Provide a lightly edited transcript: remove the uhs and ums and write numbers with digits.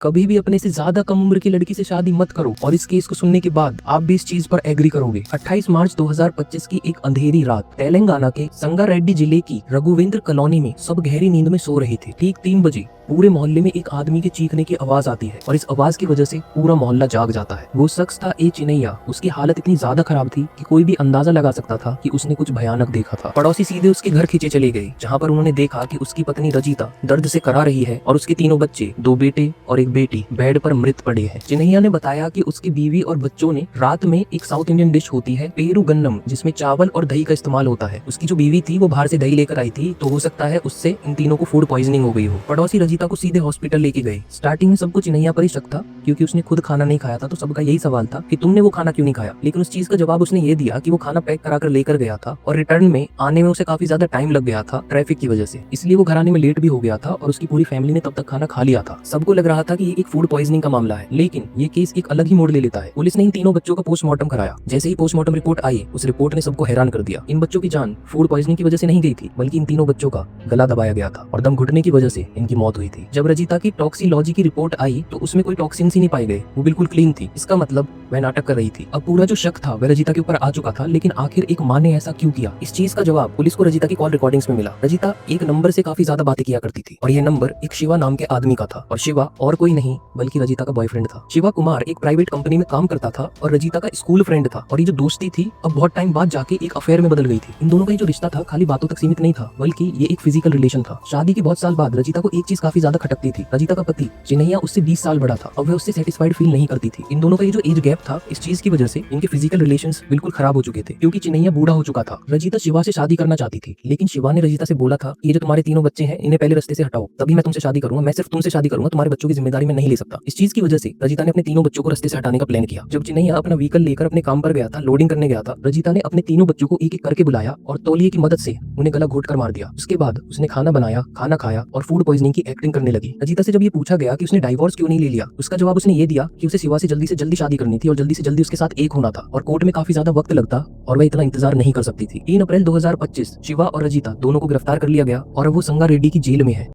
कभी भी अपने से ज्यादा कम उम्र की लड़की से शादी मत करो। और इस केस को सुनने के बाद आप भी इस चीज पर एग्री करोगे। 28 मार्च 2025 की एक अंधेरी रात तेलंगाना के संगारेड्डी जिले की रघुवेंद्र कॉलोनी में सब गहरी नींद में सो रहे थे। ठीक 3 बजे पूरे मोहल्ले में एक आदमी के चीखने की आवाज आती है और इस आवाज की वजह से पूरा मोहल्ला जाग जाता है। वो शख्स था ए चिनैया। उसकी हालत इतनी ज्यादा खराब थी कि कोई भी अंदाजा लगा सकता था कि उसने कुछ भयानक देखा था। पड़ोसी सीधे उसके घर खींचे चले गए, जहाँ पर उन्होंने देखा कि उसकी पत्नी रजिता दर्द से करा रही है और उसके 3 बच्चे, 2 बेटे और एक बेटी बेड पर मृत पड़े हैं। चिनैया ने बताया कि उसकी बीवी और बच्चों ने रात में एक साउथ इंडियन डिश होती है पेरू गन्नम, जिसमें चावल और दही का इस्तेमाल होता है। उसकी जो बीवी थी वो बाहर से दही लेकर आई थी, तो हो सकता है उससे इन तीनों को फूड पॉइजनिंग हो गई हो। पड़ोसी रजिता को सीधे हॉस्पिटल लेके गए। स्टार्टिंग में सबको चिनैया पर ही शक था, क्योंकि उसने खुद खाना नहीं खाया था। तो सबका यही सवाल था कि तुमने वो खाना क्यों नहीं खाया। लेकिन उस चीज का जवाब उसने ये दिया कि वो खाना पैक कराकर लेकर गया था और रिटर्न में आने में उसे काफी ज्यादा टाइम लग गया था ट्रैफिक की वजह से, इसलिए वो घर आने में लेट भी हो गया था और उसकी पूरी फैमिली ने तब तक खाना खा लिया था। सबको लग रहा था कि ये एक फूड पॉइजनिंग का मामला है, लेकिन ये केस एक अलग ही मोड़ ले लेता है। पुलिस ने इन तीनों बच्चों का पोस्टमार्टम कराया। जैसे ही पोस्टमार्टम रिपोर्ट आई, उस रिपोर्ट ने सबको हैरान कर दिया। इन बच्चों की जान फूड पॉइजनिंग की वजह से नहीं गई थी, बल्कि इन तीनों बच्चों का गला दबाया गया था और दम घुटने की वजह से इनकी मौत हुई थी। जब रजिता की टॉक्सिलॉजी की रिपोर्ट आई तो उसमें कोई टॉक्सिन्स ही नहीं पाए गए। वो बिल्कुल क्लीन थी। इसका मतलब वह नाटक कर रही थी। अब पूरा जो शक था वह रजिता के ऊपर आ चुका था, लेकिन आखिर एक माँ ने ऐसा क्यों किया? इस चीज का जवाब पुलिस को रजिता की कॉल रिकॉर्डिंग्स में मिला। रजिता एक नंबर से काफी ज्यादा बातें किया करती थी और यह नंबर एक शिवा नाम के आदमी का था। और शिवा और कोई नहीं बल्कि रजिता का बॉयफ्रेंड था। शिवा कुमार एक प्राइवेट कंपनी में काम करता था और रजिता का स्कूल फ्रेंड था। और ये जो दोस्ती थी अब बहुत टाइम बाद जाके एक अफेयर में बदल गई थी। इन दोनों का जो रिश्ता था खाली बातों तक सीमित नहीं था, बल्कि ये एक फिजिकल रिलेशन था। शादी के बहुत साल बाद रजिता को एक चीज काफी ज्यादा खटकती थी। रजिता का पति चिनैया उससे 20 साल बड़ा था। अब वह उससे सेटिस्फाइड फील नहीं करती थी। इन दोनों का ये जो एज गैप था, इस चीज की वजह से इनके फिजिकल रिलेशंस बिल्कुल खराब हो चुके थे, क्योंकि चिनैया बूढ़ा हो चुका था। रजिता शिवा से शादी करना चाहती थी, लेकिन शिवा ने रजिता से बोला था ये जो तुम्हारे तीनों बच्चे हैं इन्हें पहले रास्ते से हटाओ, तभी मैं तुमसे शादी करूंगा। मैं सिर्फ तुमसे शादी करूंगा, तुम्हारे बच्चों की जिम्मेदारी मैं नहीं ले सकता। इस चीज की वजह से रजिता ने अपने तीनों बच्चों को रास्ते से हटाने का प्लान किया। जब चिनैया अपना व्हीकल लेकर अपने काम पर गया था, लोडिंग करने गया था, रजिता ने अपने तीनों बच्चों को एक एक करके बुलाया और तौलिए की मदद से उन्हें गला घोट कर मार दिया। उसके बाद उसने खाना बनाया, खाना खाया और फूड पॉइजनिंग की एक्टिंग करने लगी। रजिता से जब ये पूछा गया कि उसने डाइवोर्स क्यों नहीं ले लिया, उसका जवाब उसने ये दिया कि उसे शिवा से जल्दी शादी करनी थी और जल्दी से जल्दी उसके साथ एक होना था और कोर्ट में काफी ज्यादा वक्त लगता और वह इतना इंतजार नहीं कर सकती थी। 3 अप्रैल 2025 शिवा और रजिता दोनों को गिरफ्तार कर लिया गया और अब वो संगारेड्डी की जेल में है।